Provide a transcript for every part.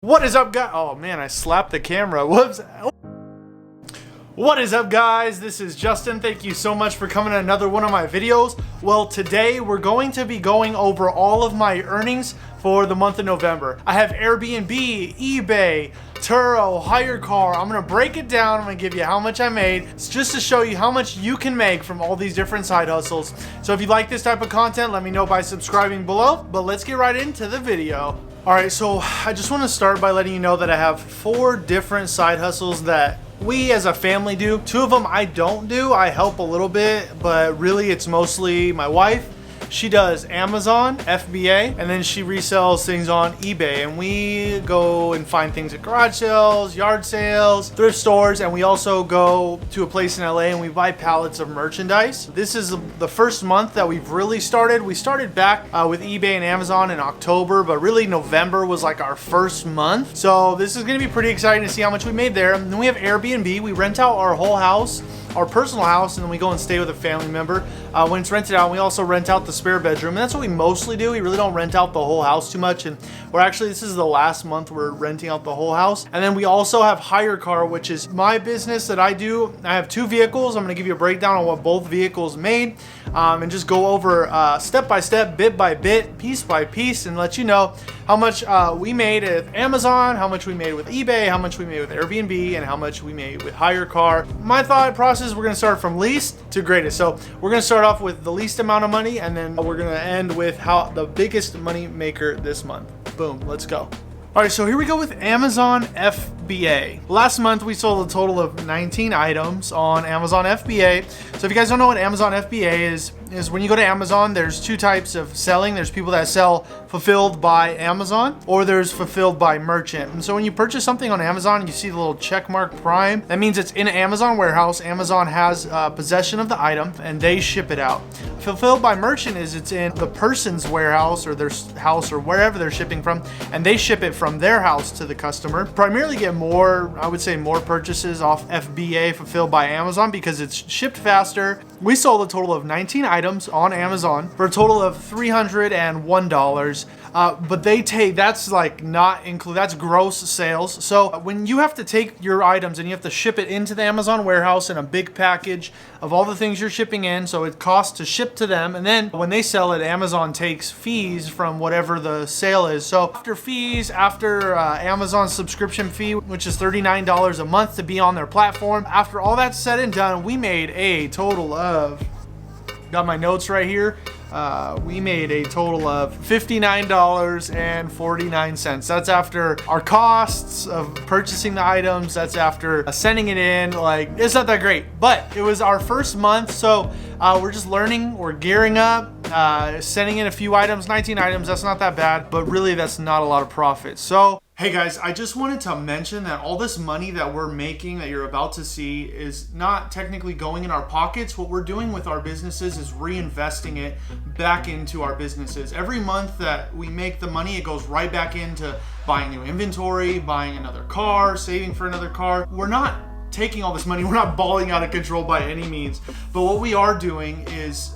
What is up, guys? Oh man, I slapped the camera. Whoops. What is up, guys? This is Justin. Thank you so much for coming to another one of my videos. Well, today we're going to be going over all of my earnings for the month of November. I have Airbnb, eBay, Turo, hire car. I'm gonna break it down. I'm gonna give you how much I made. It's just to show you how much you can make from all these different side hustles. So if you like this type of content, let me know by subscribing below. But let's get right into the video. All right, so I just want to start by letting you know that I have 4 different side hustles that we as a family do. 2 of them I don't do. I help a little bit, but really it's mostly my wife. She does Amazon, FBA, and then she resells things on eBay. And we go and find things at garage sales, yard sales, thrift stores, and we also go to a place in LA and we buy pallets of merchandise. This is the first month that we've really started. We started back with eBay and Amazon in October, but really November was like our first month. So this is gonna be pretty exciting to see how much we made there. And then we have Airbnb. We rent out our whole house, our personal house, and then we go and stay with a family member when it's rented out. We also rent out the spare bedroom, and that's what we mostly do. We really don't rent out the whole house too much, and we're actually, this is the last month we're renting out the whole house. And then we also have hire car, which is my business that I do. I have 2 vehicles. I'm going to give you a breakdown on what both vehicles made, and just go over step by step, bit by bit, piece by piece, and let you know how much we made at Amazon, how much we made with eBay, how much we made with Airbnb, and how much we made with hire car. My thought process, we're going to start from least to greatest. So we're going to start off with the least amount of money, and then we're going to end with how the biggest money maker this month. Boom, let's go. All right, so here we go with Amazon FBA. Last month we sold a total of 19 items on Amazon FBA. So if you guys don't know what Amazon FBA is when you go to Amazon, there's 2 types of selling. There's people that sell fulfilled by Amazon, or there's fulfilled by merchant. And so when you purchase something on Amazon, you see the little check mark Prime. That means it's in an Amazon warehouse. Amazon has possession of the item and they ship it out. Fulfilled by merchant is it's in the person's warehouse or their house or wherever they're shipping from, and they ship it from their house to the customer. Primarily get more, I would say more purchases off FBA, fulfilled by Amazon, because it's shipped faster. We sold a total of 19 items on Amazon for a total of $301. But they take, that's like not include, that's gross sales. So when you have to take your items and you have to ship it into the Amazon warehouse in a big package of all the things you're shipping in, so it costs to ship to them, and then when they sell it, Amazon takes fees from whatever the sale is. So after fees, after Amazon's subscription fee, which is $39 a month to be on their platform, after all that's said and done, we made a total of, got my notes right here, we made a total of $59.49. That's after our costs of purchasing the items. That's after sending it in. Like, it's not that great, but it was our first month. So we're just learning, we're gearing up, sending in a few items, 19 items. That's not that bad, but really that's not a lot of profit. So hey guys, I just wanted to mention that all this money that we're making, that you're about to see, is not technically going in our pockets. What we're doing with our businesses is reinvesting it back into our businesses. Every month that we make the money, it goes right back into buying new inventory, buying another car, saving for another car. We're not taking all this money, we're not balling out of control by any means, but what we are doing is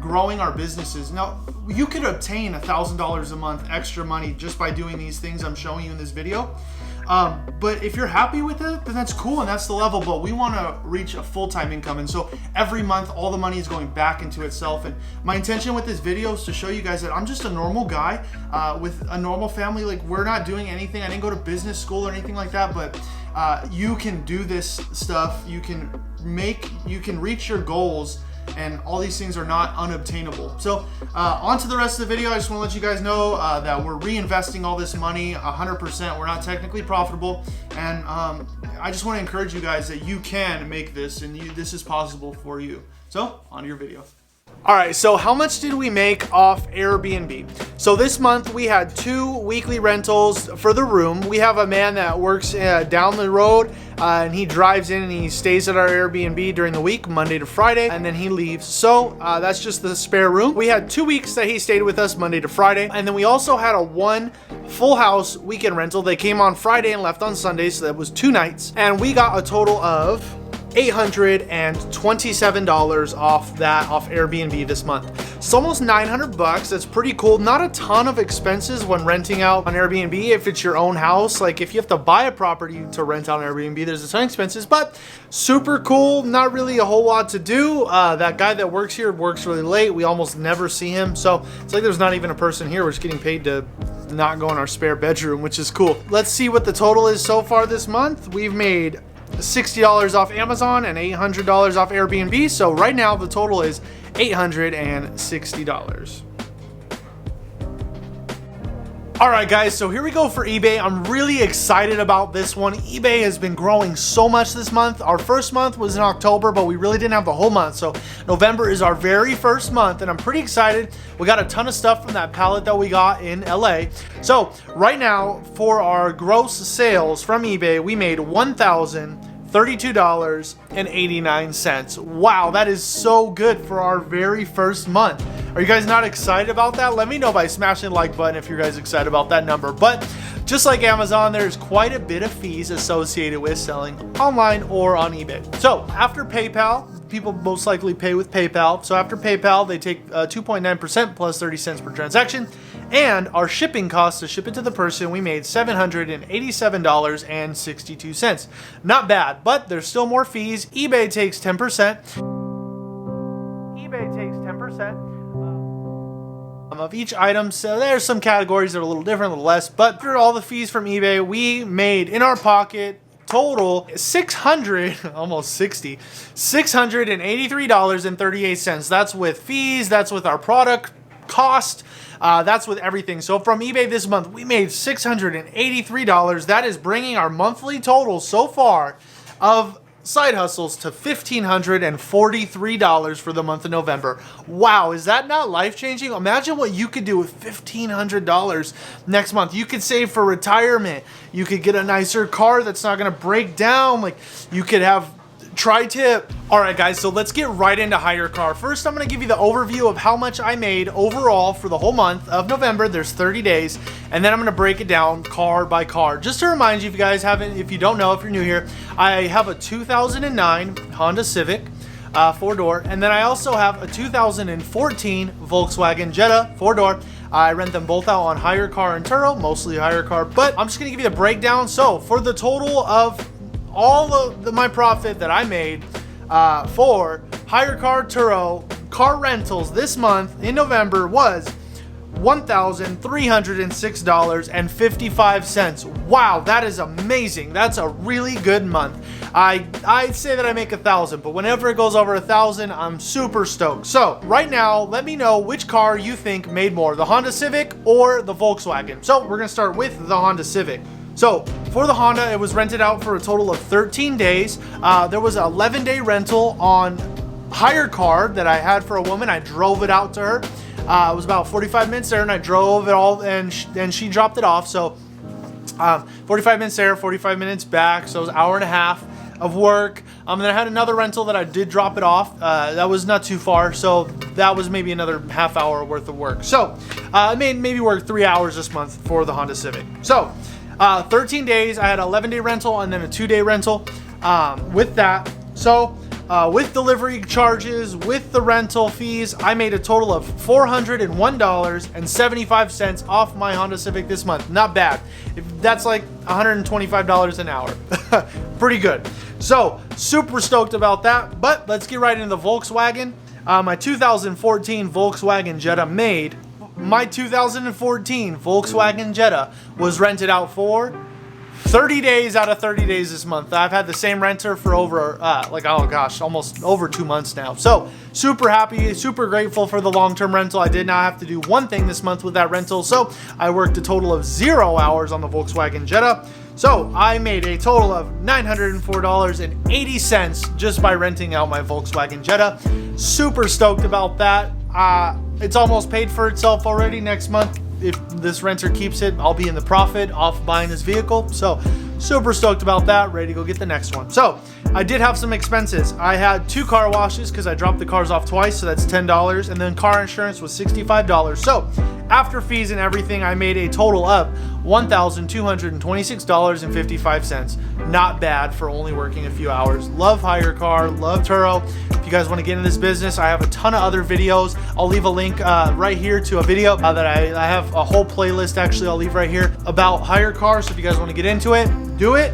growing our businesses. Now, you could obtain $1,000 a month extra money just by doing these things I'm showing you in this video. But if you're happy with it, then that's cool and that's the level, but we want to reach a full-time income. And so every month, all the money is going back into itself. And my intention with this video is to show you guys that I'm just a normal guy with a normal family. Like, we're not doing anything. I didn't go to business school or anything like that, but you can do this stuff. You can reach your goals, and all these things are not unobtainable. So on to the rest of the video. I just want to let you guys know that we're reinvesting all this money 100%. We're not technically profitable, and I just want to encourage you guys that you can make this, and this is possible for you. So on to your video. All right, so how much did we make off Airbnb? So this month we had 2 weekly rentals for the room. We have a man that works down the road, and he drives in and he stays at our Airbnb during the week, Monday to Friday, and then he leaves. So that's just the spare room. We had 2 weeks that he stayed with us, Monday to Friday, and then we also had a 1 full house weekend rental. They came on Friday and left on Sunday, so that was 2 nights, and we got a total of $827 off Airbnb this month. It's almost 900 bucks. That's pretty cool. Not a ton of expenses when renting out on Airbnb if it's your own house. Like if you have to buy a property to rent out on Airbnb, there's a ton of expenses, but super cool. Not really a whole lot to do. That guy that works here works really late. We almost never see him. So it's like there's not even a person here. We're just getting paid to not go in our spare bedroom, which is cool. Let's see what the total is so far this month. We've made $60 off Amazon and $800 off Airbnb. So right now the total is $860. All right, guys, so here we go for eBay. I'm really excited about this one. eBay has been growing so much this month. Our first month was in October, but we really didn't have the whole month. So November is our very first month, and I'm pretty excited. We got a ton of stuff from that pallet that we got in LA. So right now, for our gross sales from eBay, we made $1,032.89. Wow, that is so good for our very first month. Are you guys not excited about that? Let me know by smashing the like button if you guys excited about that number. But just like Amazon, there's quite a bit of fees associated with selling online or on eBay. So after PayPal, people most likely pay with PayPal. So after PayPal, they take 2.9% plus 30 cents per transaction. And our shipping costs to ship it to the person, we made $787.62. Not bad, but there's still more fees. eBay takes 10%. eBay takes 10%. Of each item, so there's some categories that are a little different, a little less, but after all the fees from eBay, we made in our pocket total $683.38. That's with fees, that's with our product cost, that's with everything. So from eBay this month, we made $683. That is bringing our monthly total so far of side hustles to $1,543 for the month of November. Wow, is that not life-changing? Imagine what you could do with $1,500 next month. You could save for retirement. You could get a nicer car that's not gonna break down. Like you could have tri-tip. All right, guys, so let's get right into Hire Car. First, I'm gonna give you the overview of how much I made overall for the whole month of November. There's 30 days, and then I'm gonna break it down car by car. Just to remind you, if you guys haven't, if you don't know, if you're new here, I have a 2009 Honda Civic, 4-door, and then I also have a 2014 Volkswagen Jetta, 4-door. I rent them both out on Hire Car and Turo, mostly Hire Car, but I'm just gonna give you the breakdown. So for the total of all of my profit that I made for Hire Car Turo car rentals this month in November was $1,306.55. Wow, that is amazing. That's a really good month. I'd say that I make 1,000, but whenever it goes over 1,000, I'm super stoked. So right now, let me know which car you think made more, the Honda Civic or the Volkswagen. So we're gonna start with the Honda Civic. So for the Honda, it was rented out for a total of 13 days. There was an 11-day rental on Hire Car that I had for a woman. I drove it out to her. It was about 45 minutes there, and I drove it all, and she dropped it off. So 45 minutes there, 45 minutes back. So it was an hour and a half of work. Then I had another rental that I did drop it off. That was not too far, so that was maybe another half hour worth of work. So I made maybe work 3 hours this month for the Honda Civic. So 13 days, I had an 11-day rental and then a 2-day rental with that. So with delivery charges, with the rental fees, I made a total of $401.75 off my Honda Civic this month. Not bad. That's like $125 an hour. Pretty good. So super stoked about that, but let's get right into the Volkswagen. My 2014 Volkswagen Jetta made my 2014 Volkswagen Jetta was rented out for 30 days out of 30 days this month. I've had the same renter for over, almost over 2 months now. So super happy, super grateful for the long-term rental. I did not have to do one thing this month with that rental. So I worked a total of 0 hours on the Volkswagen Jetta. So I made a total of $904.80 just by renting out my Volkswagen Jetta. Super stoked about that. It's almost paid for itself already. Next month, if this renter keeps it, I'll be in the profit off buying this vehicle. So super stoked about that. Ready to go get the next one. So I did have some expenses. I had 2 car washes because I dropped the cars off twice, so that's $10, and then car insurance was $65. So after fees and everything, I made a total of $1,226.55. Not bad for only working a few hours. Love hire car, love Turo. If you guys want to get in this business, I have a ton of other videos. I'll leave a link right here to a video that I have a whole playlist actually I'll leave right here about hire cars. So if you guys want to get into it, do it.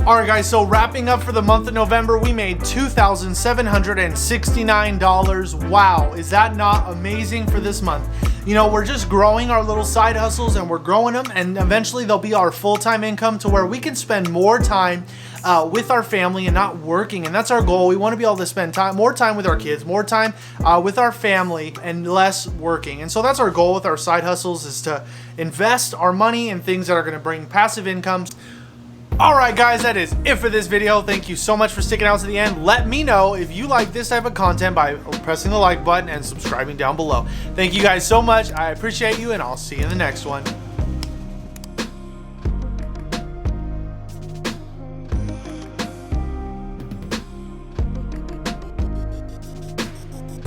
Alright guys, so wrapping up for the month of November, we made $2,769. Wow, is that not amazing for this month? You know, we're just growing our little side hustles and we're growing them, and eventually they'll be our full-time income to where we can spend more time with our family and not working. And that's our goal. We want to be able to spend more time with our kids, more time with our family, and less working. And so that's our goal with our side hustles, is to invest our money in things that are going to bring passive incomes. Alright guys, that is it for this video. Thank you so much for sticking out to the end. Let me know if you like this type of content by pressing the like button and subscribing down below. Thank you guys so much. I appreciate you, and I'll see you in the next one.